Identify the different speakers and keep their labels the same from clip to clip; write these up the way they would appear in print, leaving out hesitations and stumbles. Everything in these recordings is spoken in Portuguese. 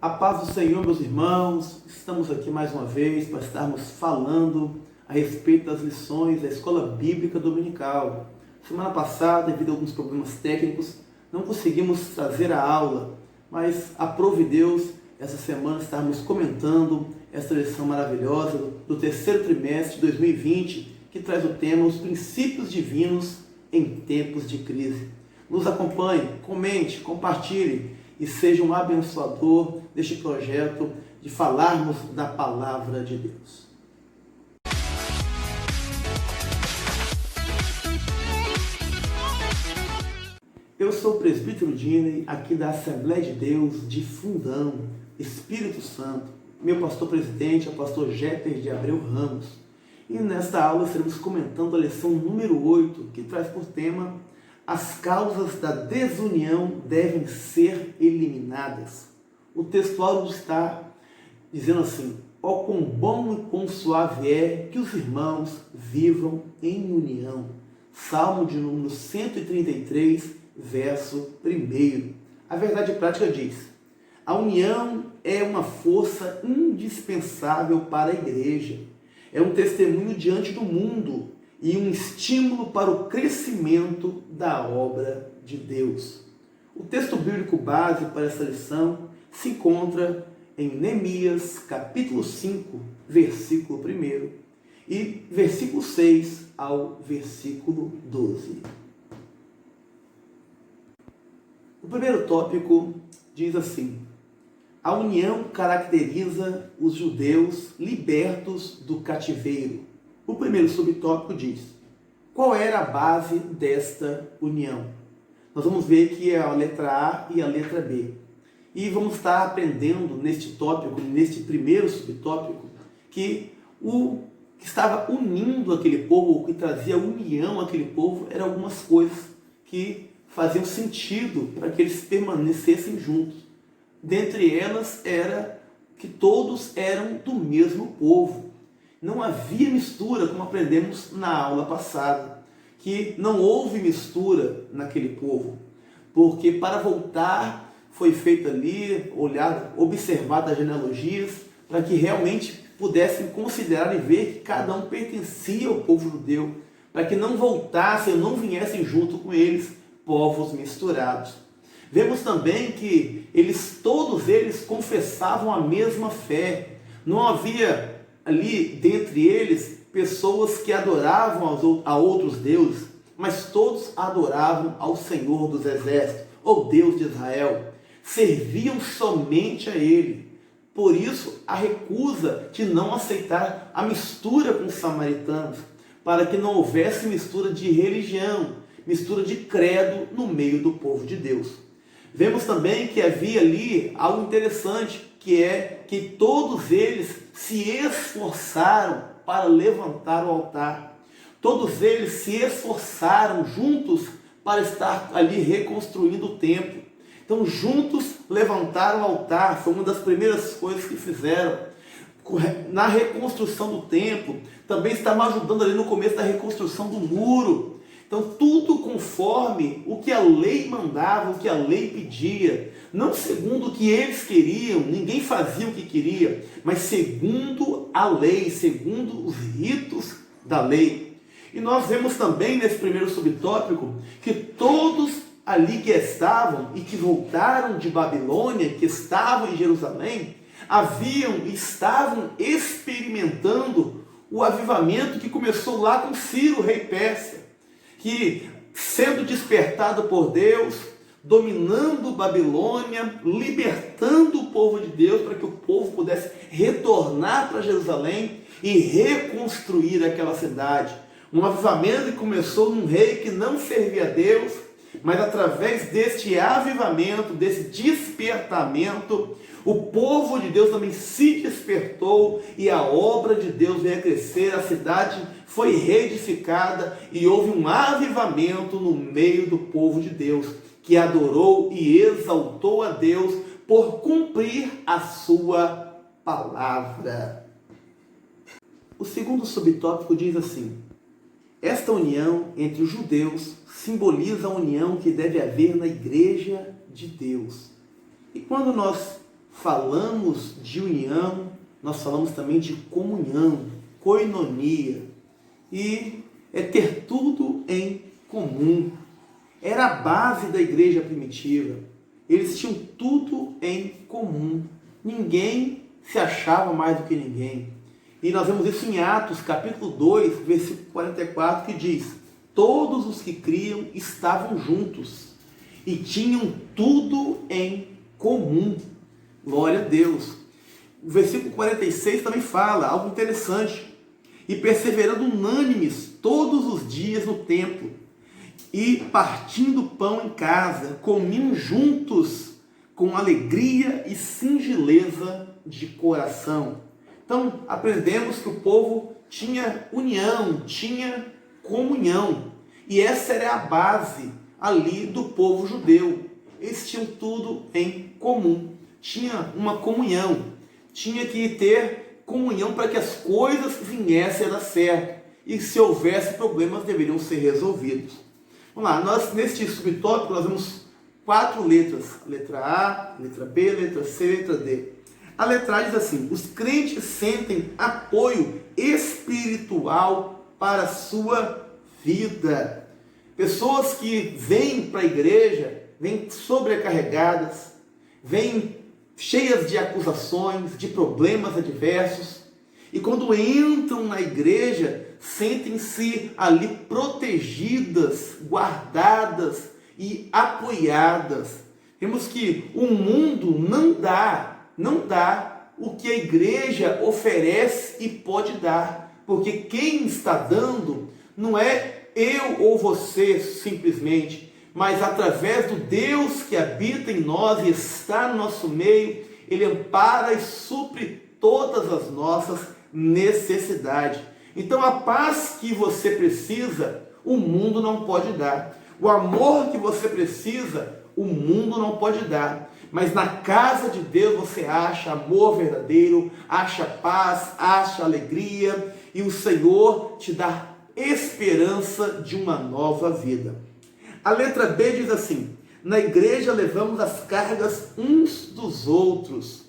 Speaker 1: A paz do Senhor, meus irmãos, estamos aqui mais uma vez para estarmos falando a respeito das lições da Escola Bíblica Dominical. Semana passada, devido a alguns problemas técnicos, não conseguimos trazer a aula, mas aprove Deus essa semana estarmos comentando esta lição maravilhosa do terceiro trimestre de 2020, que traz o tema Os Princípios Divinos em Tempos de Crise. Nos acompanhe, comente, compartilhe e seja um abençoador deste projeto de falarmos da Palavra de Deus. Eu sou o presbítero Diney, aqui da Assembleia de Deus de Fundão, Espírito Santo. Meu pastor-presidente é o pastor Jeter de Abreu Ramos. E nesta aula estaremos comentando a lição número 8, que traz por tema: as causas da desunião devem ser eliminadas. O texto áureo está dizendo assim: ó quão bom e quão suave é que os irmãos vivam em união. Salmo de número 133, verso 1. A verdade prática diz: a união é uma força indispensável para a igreja. É um testemunho diante do mundo e um estímulo para o crescimento da obra de Deus. O texto bíblico base para essa lição se encontra em Neemias, capítulo 5, versículo 1, e versículo 6 ao versículo 12. O primeiro tópico diz assim: a união caracteriza os judeus libertos do cativeiro. O primeiro subtópico diz: qual era a base desta união? Nós vamos ver que é a letra A e a letra B. E vamos estar aprendendo neste tópico, neste primeiro subtópico, que o que estava unindo aquele povo, o que trazia união àquele povo, eram algumas coisas que faziam sentido para que eles permanecessem juntos. Dentre elas era que todos eram do mesmo povo. Não havia mistura, como aprendemos na aula passada, que não houve mistura naquele povo, porque para voltar foi feito ali, observado as genealogias, para que realmente pudessem considerar e ver que cada um pertencia ao povo judeu, para que não voltassem, não viessem junto com eles, povos misturados. Vemos também que todos eles confessavam a mesma fé. Não havia ali, dentre eles, pessoas que adoravam a outros deuses, mas todos adoravam ao Senhor dos Exércitos, ao Deus de Israel. Serviam somente a Ele. Por isso, a recusa de não aceitar a mistura com os samaritanos, para que não houvesse mistura de religião, mistura de credo no meio do povo de Deus. Vemos também que havia ali algo interessante, que é que todos eles se esforçaram para levantar o altar. Todos eles se esforçaram juntos para estar ali reconstruindo o templo. Então, juntos levantaram o altar, foi uma das primeiras coisas que fizeram. Na reconstrução do templo, também estavam ajudando ali no começo da reconstrução do muro. Então, tudo conforme o que a lei mandava, o que a lei pedia. Não segundo o que eles queriam, ninguém fazia o que queria, mas segundo a lei, segundo os ritos da lei. E nós vemos também nesse primeiro subtópico que todos ali que estavam e que voltaram de Babilônia, que estavam em Jerusalém, estavam experimentando o avivamento que começou lá com Ciro, rei Pérsia, que, sendo despertado por Deus, dominando Babilônia, libertando o povo de Deus para que o povo pudesse retornar para Jerusalém e reconstruir aquela cidade. Um avivamento que começou num rei que não servia a Deus, mas através deste avivamento, desse despertamento, o povo de Deus também se despertou e a obra de Deus veio a crescer, a cidade foi reedificada e houve um avivamento no meio do povo de Deus, que adorou e exaltou a Deus por cumprir a sua palavra. O segundo subtópico diz assim: esta união entre os judeus simboliza a união que deve haver na igreja de Deus. E quando nós falamos de união, nós falamos também de comunhão, koinonia, e é ter tudo em comum. Era a base da igreja primitiva. Eles tinham tudo em comum. Ninguém se achava mais do que ninguém. E nós vemos isso em Atos, capítulo 2, versículo 44, que diz: todos os que criam estavam juntos e tinham tudo em comum. Glória a Deus. O versículo 46 também fala algo interessante. E perseverando unânimes todos os dias no templo, e partindo pão em casa, comiam juntos com alegria e singeleza de coração. Então, aprendemos que o povo tinha união, tinha comunhão. E essa era a base ali do povo judeu. Eles tinham tudo em comum. Tinha uma comunhão. Tinha que ter comunhão para que as coisas viessem a dar certo. E se houvesse problemas, deveriam ser resolvidos. Vamos lá, neste subtópico nós vemos 4 letras. Letra A, letra B, letra C, letra D. A letra A diz assim: os crentes sentem apoio espiritual para a sua vida. Pessoas que vêm para a igreja, vêm sobrecarregadas, vêm cheias de acusações, de problemas adversos, e quando entram na igreja, sentem-se ali protegidas, guardadas e apoiadas. Vemos que o mundo não dá o que a igreja oferece e pode dar, porque quem está dando não é eu ou você simplesmente, mas através do Deus que habita em nós e está no nosso meio, Ele ampara e supre todas as nossas necessidades. Então a paz que você precisa, o mundo não pode dar. O amor que você precisa, o mundo não pode dar. Mas na casa de Deus você acha amor verdadeiro, acha paz, acha alegria, e o Senhor te dá esperança de uma nova vida. A letra B diz assim: na igreja levamos as cargas uns dos outros.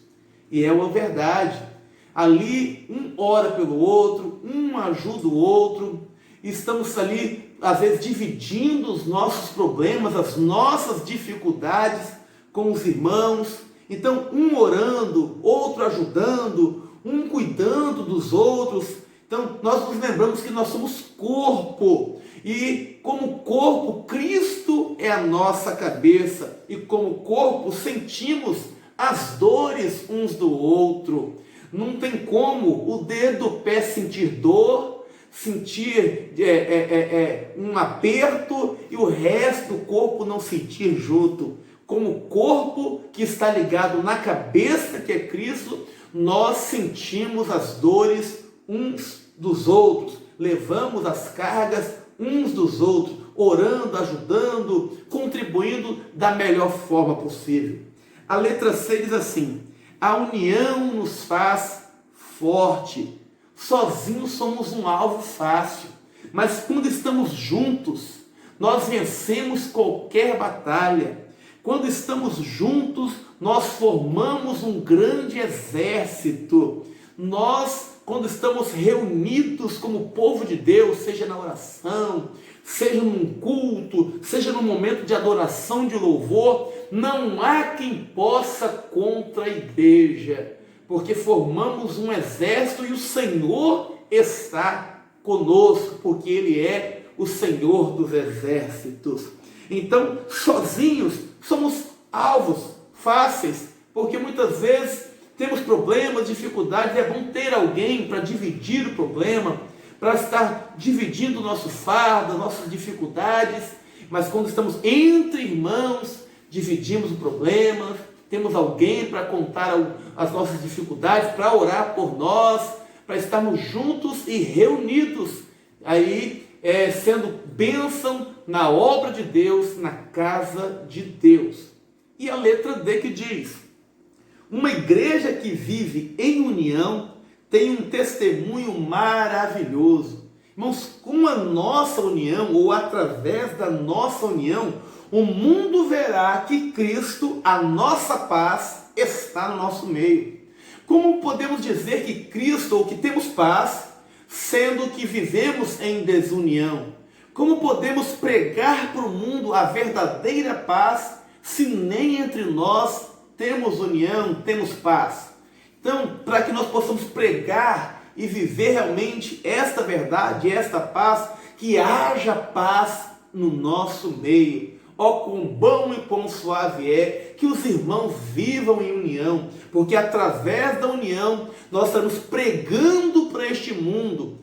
Speaker 1: E é uma verdade. Ali um ora pelo outro, um ajuda o outro. Estamos ali, às vezes, dividindo os nossos problemas, as nossas dificuldades com os irmãos. Então, um orando, outro ajudando, um cuidando dos outros. Então, nós nos lembramos que nós somos corpo. E como corpo, Cristo é a nossa cabeça. E como corpo, sentimos as dores uns do outro. Não tem como o dedo do pé sentir dor, sentir um aperto e o resto do corpo não sentir junto. Como corpo que está ligado na cabeça, que é Cristo, nós sentimos as dores uns dos outros, levamos as cargas uns dos outros, orando, ajudando, contribuindo da melhor forma possível. A letra C diz assim: a união nos faz forte. Sozinhos somos um alvo fácil, mas quando estamos juntos, nós vencemos qualquer batalha. Quando estamos juntos, nós formamos um grande exército. Nós, quando estamos reunidos como povo de Deus, seja na oração, seja num culto, seja num momento de adoração, de louvor, não há quem possa contra a igreja, porque formamos um exército e o Senhor está conosco, porque Ele é o Senhor dos exércitos. Então, sozinhos, somos alvos fáceis, porque muitas vezes temos problemas, dificuldades, e é bom ter alguém para dividir o problema, para estar dividindo o nosso fardo, nossas dificuldades. Mas quando estamos entre irmãos, dividimos o problema, temos alguém para contar as nossas dificuldades, para orar por nós, para estarmos juntos e reunidos, aí sendo bênção na obra de Deus, na casa de Deus. E a letra D que diz: uma igreja que vive em união tem um testemunho maravilhoso. Irmãos, com a nossa união, ou através da nossa união, o mundo verá que Cristo, a nossa paz, está no nosso meio. Como podemos dizer que Cristo, ou que temos paz, sendo que vivemos em desunião? Como podemos pregar para o mundo a verdadeira paz, se nem entre nós temos união, temos paz? Então, para que nós possamos pregar e viver realmente esta verdade, esta paz, que haja paz no nosso meio. Ó, quão bom e quão suave é que os irmãos vivam em união, porque através da união nós estamos pregando para este mundo,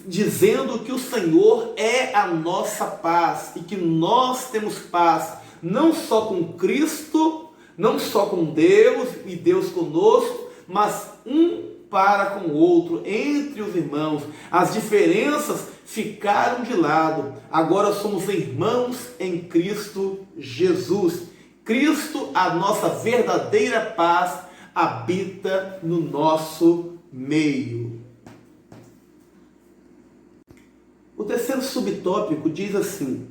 Speaker 1: dizendo que o Senhor é a nossa paz e que nós temos paz, não só com Cristo, não só com Deus e Deus conosco, mas um para com o outro, entre os irmãos. As diferenças ficaram de lado, agora somos irmãos em Cristo Jesus. Cristo, a nossa verdadeira paz, habita no nosso meio. O terceiro subtópico diz assim: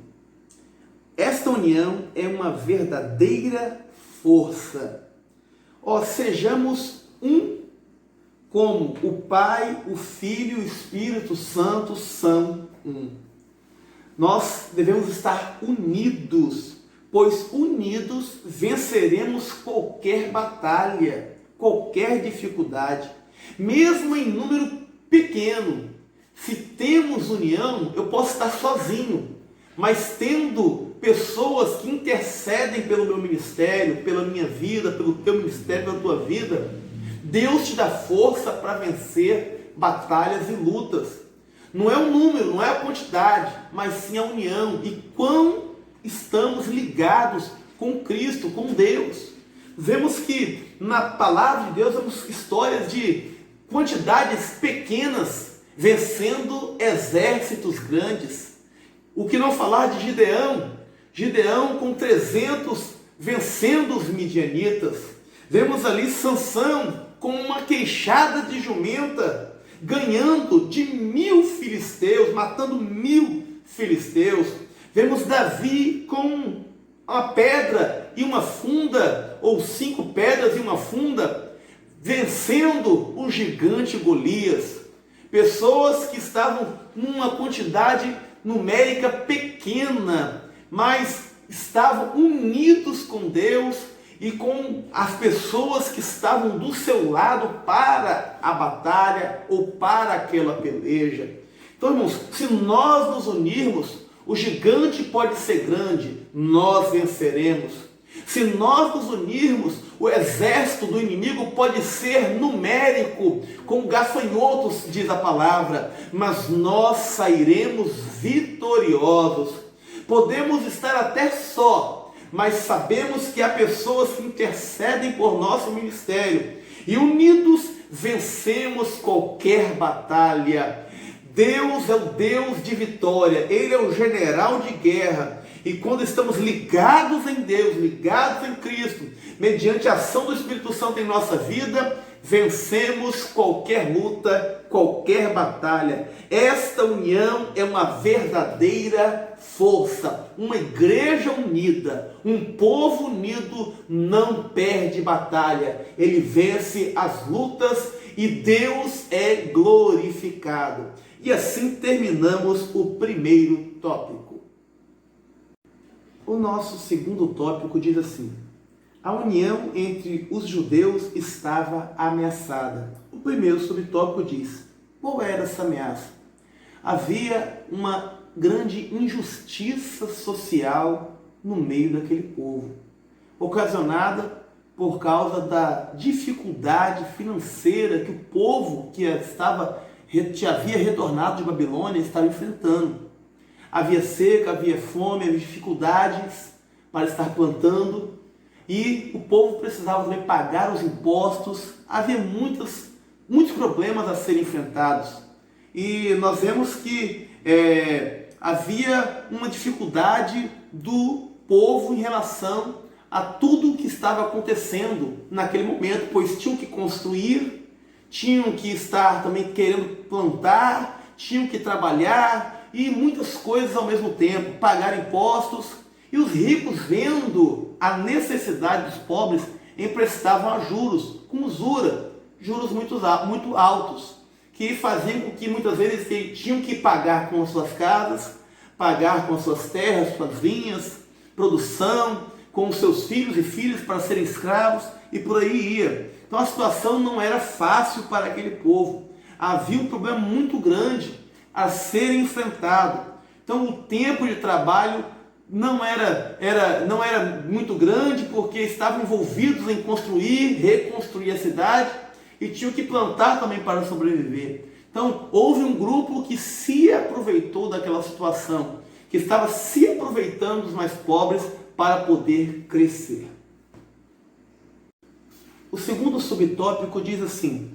Speaker 1: esta união é uma verdadeira força. Ó, sejamos um, como o Pai, o Filho e o Espírito Santo são um. Nós devemos estar unidos, pois unidos venceremos qualquer batalha, qualquer dificuldade, mesmo em número pequeno. Se temos união, eu posso estar sozinho, mas tendo pessoas que intercedem pelo meu ministério, pela minha vida, pelo teu ministério, pela tua vida, Deus te dá força para vencer batalhas e lutas. Não é o número, não é a quantidade, mas sim a união. E quão estamos ligados com Cristo, com Deus. Vemos que na palavra de Deus vemos histórias de quantidades pequenas vencendo exércitos grandes. O que não falar de Gideão? Gideão com 300 vencendo os midianitas. Vemos ali Sansão com uma queixada de jumenta, ganhando de 1000 filisteus, matando 1000 filisteus. Vemos Davi com uma pedra e uma funda, ou 5 pedras e uma funda, vencendo o gigante Golias. Pessoas que estavam numa quantidade numérica pequena, mas estavam unidos com Deus e com as pessoas que estavam do seu lado para a batalha ou para aquela peleja. Então, irmãos, se nós nos unirmos, o gigante pode ser grande, nós venceremos. Se nós nos unirmos, o exército do inimigo pode ser numérico, como gafanhotos, diz a palavra, mas nós sairemos vitoriosos. Podemos estar até só, mas sabemos que há pessoas que intercedem por nosso ministério, e unidos vencemos qualquer batalha. Deus é o Deus de vitória, Ele é o general de guerra, e quando estamos ligados em Deus, ligados em Cristo, mediante a ação do Espírito Santo em nossa vida, vencemos qualquer luta, qualquer batalha. Esta união é uma verdadeira força. Uma igreja unida, um povo unido não perde batalha. Ele vence as lutas e Deus é glorificado. E assim terminamos o primeiro tópico. O nosso segundo tópico diz assim: a união entre os judeus estava ameaçada. O primeiro subtópico diz: qual era essa ameaça? Havia uma grande injustiça social no meio daquele povo, ocasionada por causa da dificuldade financeira que o povo que havia retornado de Babilônia estava enfrentando. Havia seca, havia fome, havia dificuldades para estar plantando, e o povo precisava também pagar os impostos. Havia muitos problemas a serem enfrentados. E nós vemos que havia uma dificuldade do povo em relação a tudo o que estava acontecendo naquele momento, pois tinham que construir, tinham que estar também querendo plantar, tinham que trabalhar, e muitas coisas ao mesmo tempo, pagar impostos. E os ricos, vendo a necessidade dos pobres, emprestavam a juros, com usura, juros muito altos, que faziam com que muitas vezes eles tinham que pagar com as suas casas, pagar com as suas terras, suas vinhas, produção, com os seus filhos e filhas para serem escravos, e por aí ia. Então a situação não era fácil para aquele povo. Havia um problema muito grande a ser enfrentado. Então o tempo de trabalho não era muito grande, porque estavam envolvidos em construir, reconstruir a cidade e tinham que plantar também para sobreviver. Então houve um grupo que se aproveitou daquela situação, que estava se aproveitando dos mais pobres para poder crescer. O segundo subtópico diz assim: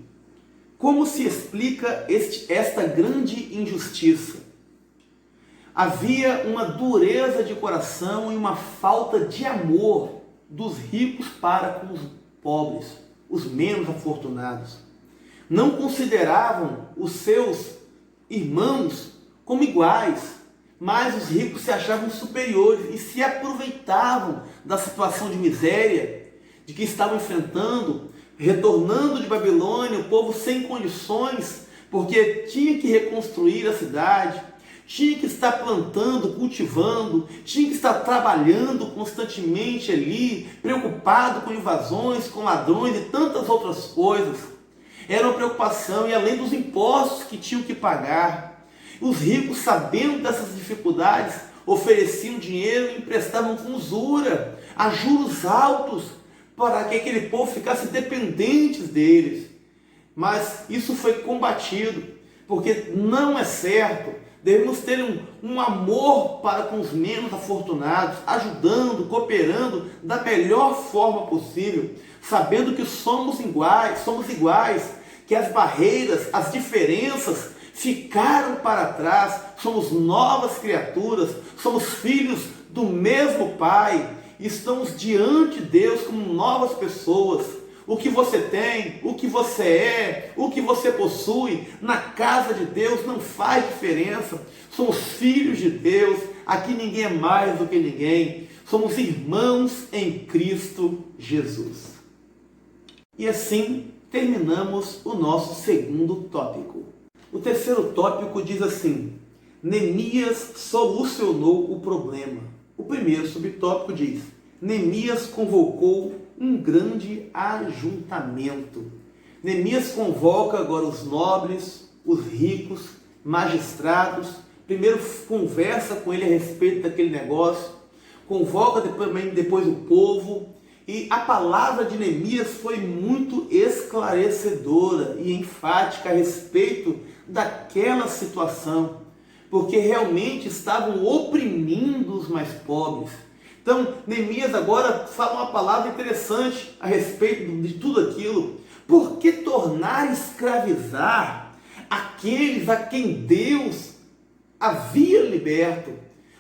Speaker 1: como se explica esta grande injustiça? Havia uma dureza de coração e uma falta de amor dos ricos para com os pobres, os menos afortunados. Não consideravam os seus irmãos como iguais, mas os ricos se achavam superiores e se aproveitavam da situação de miséria de que estavam enfrentando, retornando de Babilônia, o povo sem condições, porque tinha que reconstruir a cidade, tinha que estar plantando, cultivando, tinha que estar trabalhando constantemente ali, preocupado com invasões, com ladrões e tantas outras coisas. Era uma preocupação, e além dos impostos que tinham que pagar. Os ricos, sabendo dessas dificuldades, ofereciam dinheiro e emprestavam com usura, a juros altos, para que aquele povo ficasse dependentes deles. Mas isso foi combatido, porque não é certo. Devemos ter um amor para com os menos afortunados, ajudando, cooperando da melhor forma possível, sabendo que somos iguais, que as barreiras, as diferenças ficaram para trás, somos novas criaturas, somos filhos do mesmo Pai, estamos diante de Deus como novas pessoas. O que você tem, o que você é, o que você possui, na casa de Deus não faz diferença. Somos filhos de Deus, aqui ninguém é mais do que ninguém. Somos irmãos em Cristo Jesus. E assim terminamos o nosso segundo tópico. O terceiro tópico diz assim: Neemias solucionou o problema. O primeiro subtópico diz: Neemias convocou um grande ajuntamento. Neemias convoca agora os nobres, os ricos, magistrados. Primeiro conversa com ele a respeito daquele negócio, convoca depois o povo. E a palavra de Neemias foi muito esclarecedora e enfática a respeito daquela situação, porque realmente estavam oprimindo os mais pobres. Então, Neemias agora fala uma palavra interessante a respeito de tudo aquilo. Por que tornar a escravizar aqueles a quem Deus havia liberto?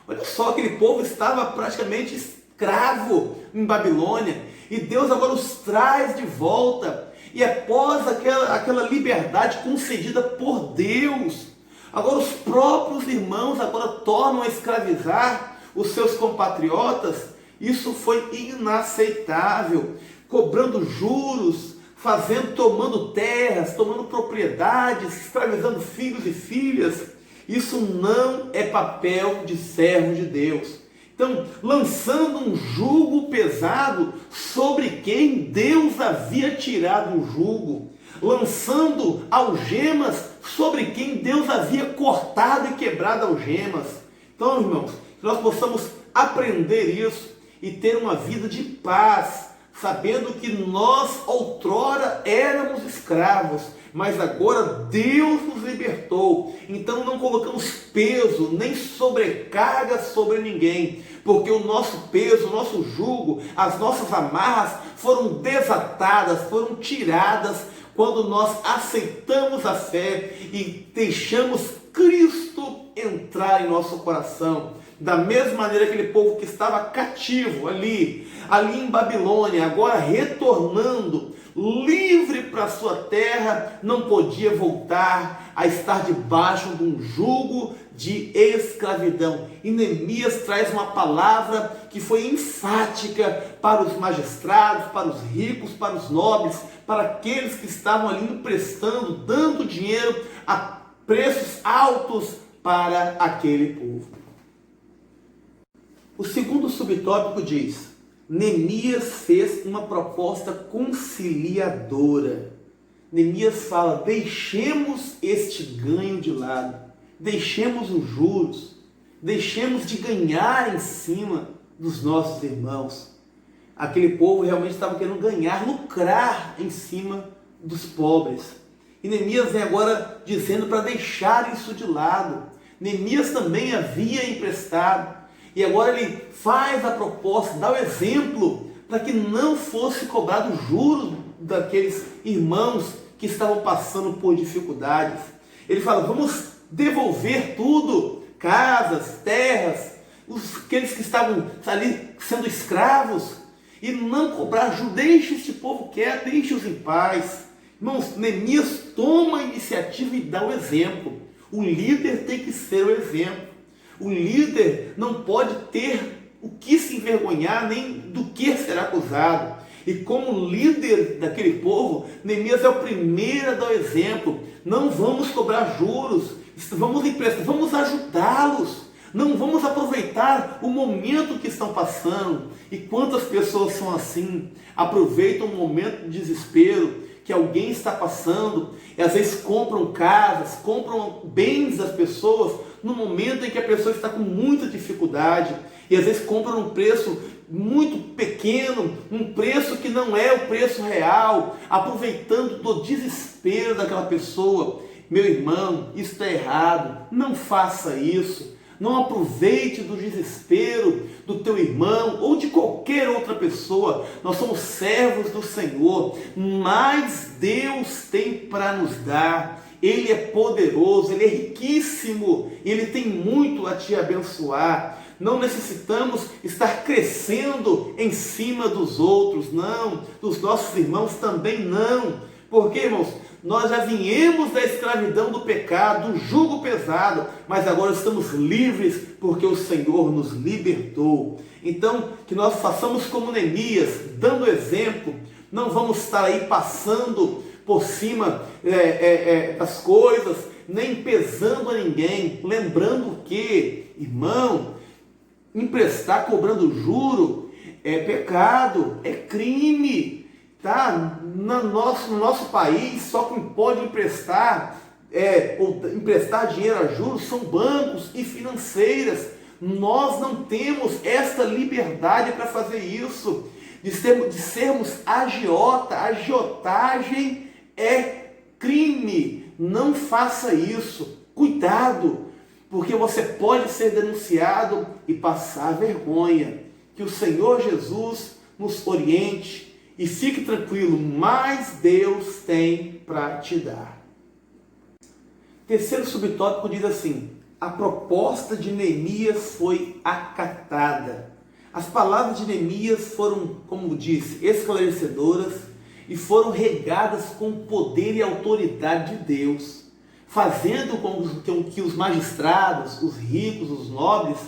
Speaker 1: Olha só, aquele povo estava praticamente escravo em Babilônia, e Deus agora os traz de volta, e após aquela liberdade concedida por Deus, agora os próprios irmãos agora tornam a escravizar os seus compatriotas. Isso foi inaceitável, cobrando juros, tomando terras, tomando propriedades, escravizando filhos e filhas. Isso não é papel de servo de Deus. Então, lançando um jugo pesado sobre quem Deus havia tirado o jugo, lançando algemas sobre quem Deus havia cortado e quebrado algemas. Então, irmãos, que nós possamos aprender isso e ter uma vida de paz, sabendo que nós outrora éramos escravos, mas agora Deus nos libertou. Então não colocamos peso nem sobrecarga sobre ninguém, porque o nosso peso, o nosso jugo, as nossas amarras foram desatadas, foram tiradas quando nós aceitamos a fé e deixamos Cristo entrar em nosso coração. Da mesma maneira, aquele povo que estava cativo ali em Babilônia, agora retornando, livre para para a sua terra não podia voltar a estar debaixo de um jugo de escravidão. E Neemias traz uma palavra que foi enfática para os magistrados, para os ricos, para os nobres, para aqueles que estavam ali emprestando, dando dinheiro a preços altos para aquele povo. O segundo subtópico diz: Neemias fez uma proposta conciliadora. Neemias fala: deixemos este ganho de lado, deixemos os juros, deixemos de ganhar em cima dos nossos irmãos. Aquele povo realmente estava querendo ganhar, lucrar em cima dos pobres. E Neemias vem agora dizendo para deixar isso de lado. Neemias também havia emprestado. E agora ele faz a proposta, dá o exemplo, para que não fosse cobrado juros daqueles irmãos que estavam passando por dificuldades. Ele fala: vamos devolver tudo, casas, terras, aqueles que estavam ali sendo escravos, e não cobrar juros. Deixe este povo quieto, deixe-os em paz. Irmãos, Neemias toma a iniciativa e dá o exemplo. O líder tem que ser o exemplo. O líder não pode ter o que se envergonhar, nem do que ser acusado. E como líder daquele povo, Neemias é o primeiro a dar o exemplo. Não vamos cobrar juros, vamos emprestar, vamos ajudá-los. Não vamos aproveitar o momento que estão passando. E quantas pessoas são assim? Aproveitam o momento de desespero que alguém está passando, e às vezes compram casas, compram bens das pessoas, no momento em que a pessoa está com muita dificuldade, e às vezes compram um preço muito pequeno, um preço que não é o preço real, aproveitando do desespero daquela pessoa. Meu irmão, isso está errado, não faça isso. Não aproveite do desespero do teu irmão ou de qualquer outra pessoa. Nós somos servos do Senhor, mas Deus tem para nos dar. Ele é poderoso, Ele é riquíssimo, Ele tem muito a te abençoar. Não necessitamos estar crescendo em cima dos outros, não, dos nossos irmãos também não. Porque, irmãos, nós já viemos da escravidão do pecado, do jugo pesado, mas agora estamos livres porque o Senhor nos libertou. Então, que nós façamos como Neemias, dando exemplo. Não vamos estar aí passando por cima das coisas, nem pesando a ninguém. Lembrando que, irmão, emprestar cobrando juro é pecado, é crime. Tá? No nosso país, só quem pode emprestar dinheiro a juros são bancos e financeiras. Nós não temos esta liberdade para fazer isso, de sermos agiota. Agiotagem é crime. Não faça isso. Cuidado, porque você pode ser denunciado e passar vergonha. Que o Senhor Jesus nos oriente. E fique tranquilo, mais Deus tem para te dar. Terceiro subtópico diz assim: a proposta de Neemias foi acatada. As palavras de Neemias foram, como disse, esclarecedoras e foram regadas com o poder e autoridade de Deus, fazendo com que os magistrados, os ricos, os nobres,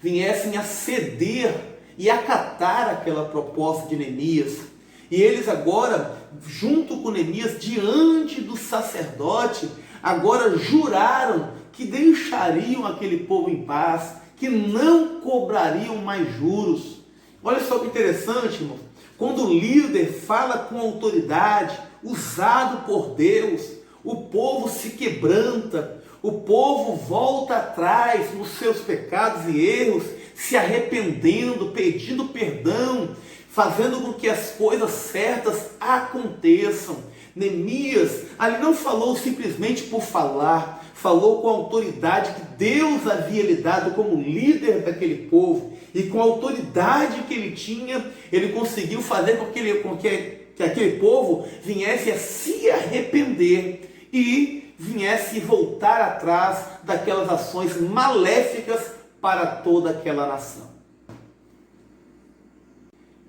Speaker 1: viessem a ceder e acatar aquela proposta de Neemias. E eles agora, junto com Neemias, diante do sacerdote, agora juraram que deixariam aquele povo em paz, que não cobrariam mais juros. Olha só que interessante, irmão. Quando o líder fala com autoridade, usado por Deus, o povo se quebranta, o povo volta atrás nos seus pecados e erros, se arrependendo, pedindo perdão, fazendo com que as coisas certas aconteçam. Neemias ali não falou simplesmente por falar, falou com a autoridade que Deus havia lhe dado como líder daquele povo, e com a autoridade que ele tinha, ele conseguiu fazer com que aquele povo viesse a se arrepender e viesse voltar atrás daquelas ações maléficas para toda aquela nação.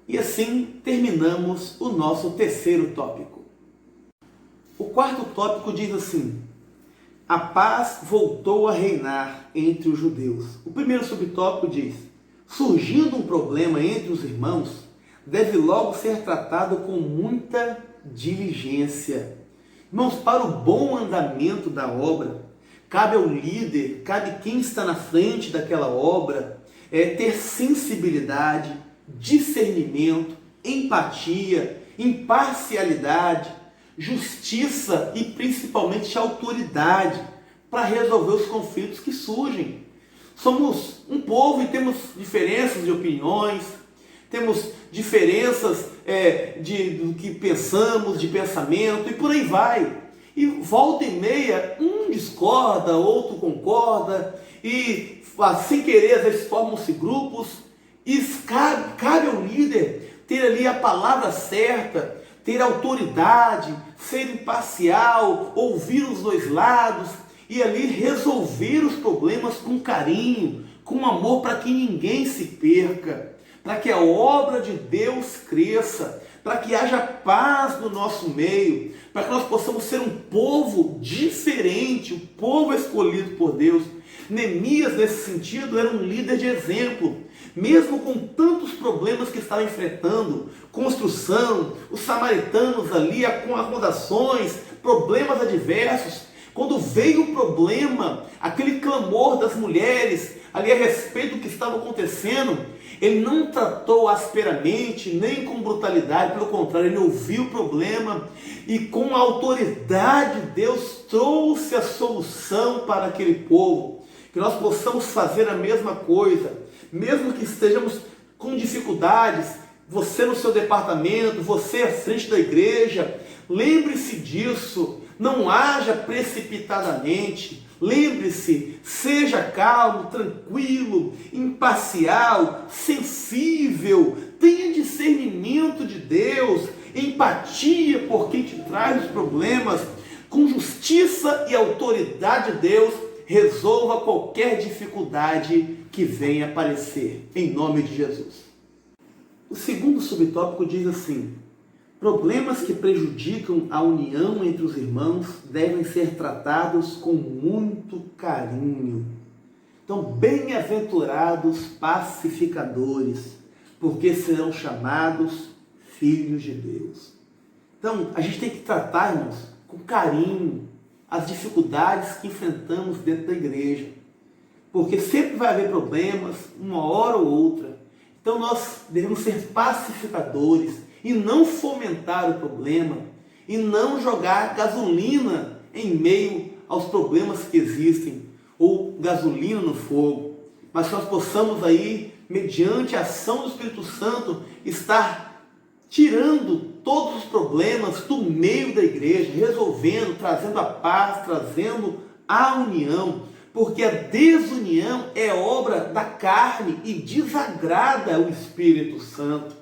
Speaker 1: E assim terminamos o nosso terceiro tópico. O quarto tópico diz assim: a paz voltou a reinar entre os judeus. O primeiro subtópico diz: surgindo um problema entre os irmãos, deve logo ser tratado com muita diligência. Irmãos, para o bom andamento da obra, cabe ao líder, cabe quem está na frente daquela obra, ter sensibilidade, discernimento, empatia, imparcialidade, justiça e principalmente autoridade para resolver os conflitos que surgem. Somos um povo e temos diferenças de opiniões, temos diferenças do que pensamos, de pensamento e por aí vai. E volta e meia, um discorda, outro concorda e sem querer às vezes formam-se grupos e cabe ao líder ter ali a palavra certa, ter autoridade, ser imparcial, ouvir os dois lados e ali resolver os problemas com carinho, com amor, para que ninguém se perca, para que a obra de Deus cresça, para que haja paz no nosso meio, para que nós possamos ser um povo diferente, um povo escolhido por Deus. Neemias, nesse sentido, era um líder de exemplo, mesmo com tantos problemas que estava enfrentando, construção, os samaritanos ali, com acomodações, problemas adversos. Quando veio o problema, aquele clamor das mulheres ali a respeito do que estava acontecendo, ele não tratou asperamente, nem com brutalidade, pelo contrário, ele ouviu o problema e com a autoridade de Deus trouxe a solução para aquele povo. Que nós possamos fazer a mesma coisa, mesmo que estejamos com dificuldades, você no seu departamento, você à frente da igreja, lembre-se disso, não haja precipitadamente, lembre-se, seja calmo, tranquilo, imparcial, sensível, tenha discernimento de Deus, empatia por quem te traz os problemas, com justiça e autoridade de Deus, resolva qualquer dificuldade que venha aparecer, em nome de Jesus. O segundo subtópico diz assim: problemas que prejudicam a união entre os irmãos devem ser tratados com muito carinho. Então, bem-aventurados pacificadores, porque serão chamados filhos de Deus. Então, a gente tem que tratar, irmãos, com carinho as dificuldades que enfrentamos dentro da igreja, porque sempre vai haver problemas, uma hora ou outra. Então nós devemos ser pacificadores e não fomentar o problema e não jogar gasolina em meio aos problemas que existem, ou gasolina no fogo, mas que nós possamos aí, mediante a ação do Espírito Santo, estar tirando todos os problemas do meio da igreja, resolvendo, trazendo a paz, trazendo a união, porque a desunião é obra da carne e desagrada o Espírito Santo.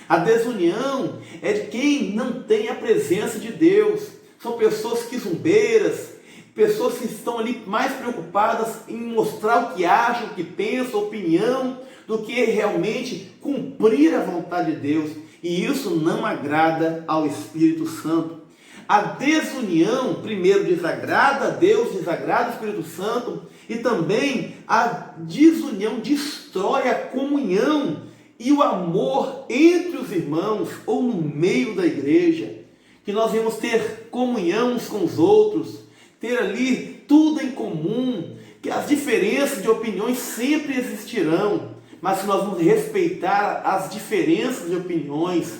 Speaker 1: A desunião é de quem não tem a presença de Deus. São pessoas quizumbeiras, pessoas que estão ali mais preocupadas em mostrar o que acham, o que pensam, a opinião, do que realmente cumprir a vontade de Deus. E isso não agrada ao Espírito Santo. A desunião, primeiro, desagrada a Deus, desagrada o Espírito Santo, e também a desunião destrói a comunhão e o amor entre os irmãos ou no meio da igreja. Que nós vamos ter comunhão uns com os outros, ter ali tudo em comum, que as diferenças de opiniões sempre existirão, mas se nós vamos respeitar as diferenças de opiniões,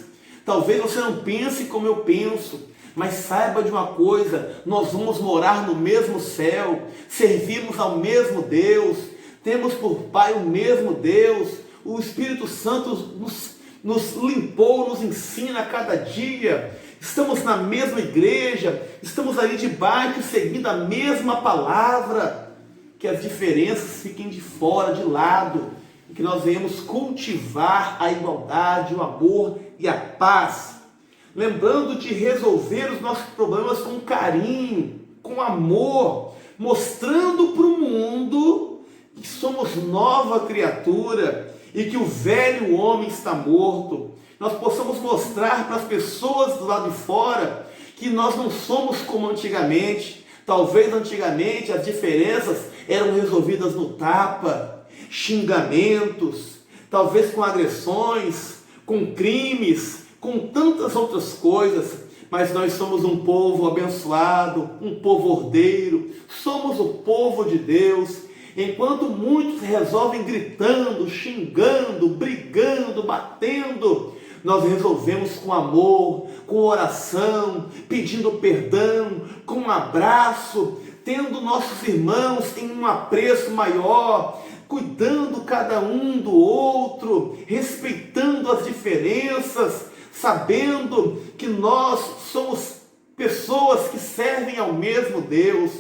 Speaker 1: talvez você não pense como eu penso, mas saiba de uma coisa: nós vamos morar no mesmo céu, servimos ao mesmo Deus, temos por Pai o mesmo Deus, o Espírito Santo nos limpou, nos ensina a cada dia, estamos na mesma igreja, estamos ali debaixo seguindo a mesma palavra. Que as diferenças fiquem de fora, de lado, que nós venhamos cultivar a igualdade, o amor e a paz, lembrando de resolver os nossos problemas com carinho, com amor, mostrando para o mundo que somos nova criatura e que o velho homem está morto. Nós possamos mostrar para as pessoas do lado de fora que nós não somos como antigamente. Talvez antigamente as diferenças eram resolvidas no tapa, xingamentos, talvez com agressões, com crimes, com tantas outras coisas. Mas nós somos um povo abençoado, um povo ordeiro, somos o povo de Deus. Enquanto muitos resolvem gritando, xingando, brigando, batendo, nós resolvemos com amor, com oração, pedindo perdão, com um abraço, tendo nossos irmãos em um apreço maior, cuidando cada um do outro, respeitando as diferenças, sabendo que nós somos pessoas que servem ao mesmo Deus,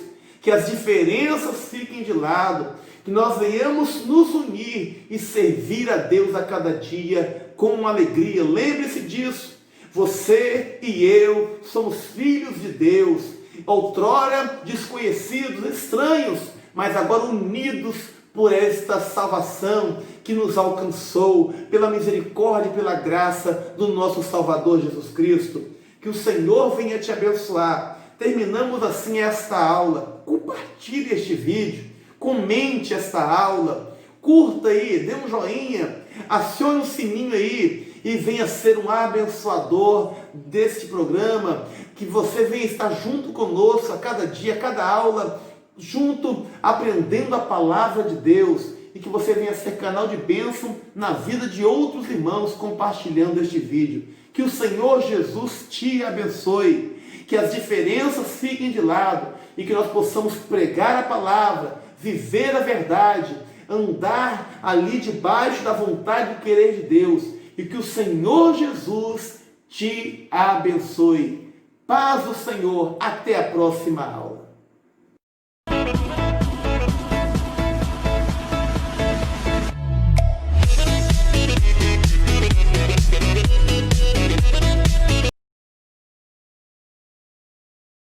Speaker 1: que as diferenças fiquem de lado, que nós venhamos nos unir e servir a Deus a cada dia com alegria. Lembre-se disso, você e eu somos filhos de Deus, outrora desconhecidos, estranhos, mas agora unidos por esta salvação que nos alcançou, pela misericórdia e pela graça do nosso Salvador Jesus Cristo. Que o Senhor venha te abençoar. Terminamos assim esta aula. Compartilhe este vídeo, comente esta aula, curta aí, dê um joinha, acione o sininho aí e venha ser um abençoador deste programa, que você venha estar junto conosco a cada dia, a cada aula, junto, aprendendo a palavra de Deus, e que você venha ser canal de bênção na vida de outros irmãos compartilhando este vídeo. Que o Senhor Jesus te abençoe, que as diferenças fiquem de lado e que nós possamos pregar a palavra, viver a verdade, andar ali debaixo da vontade e do querer de Deus, e que o Senhor Jesus te abençoe. Paz do Senhor, até a próxima aula.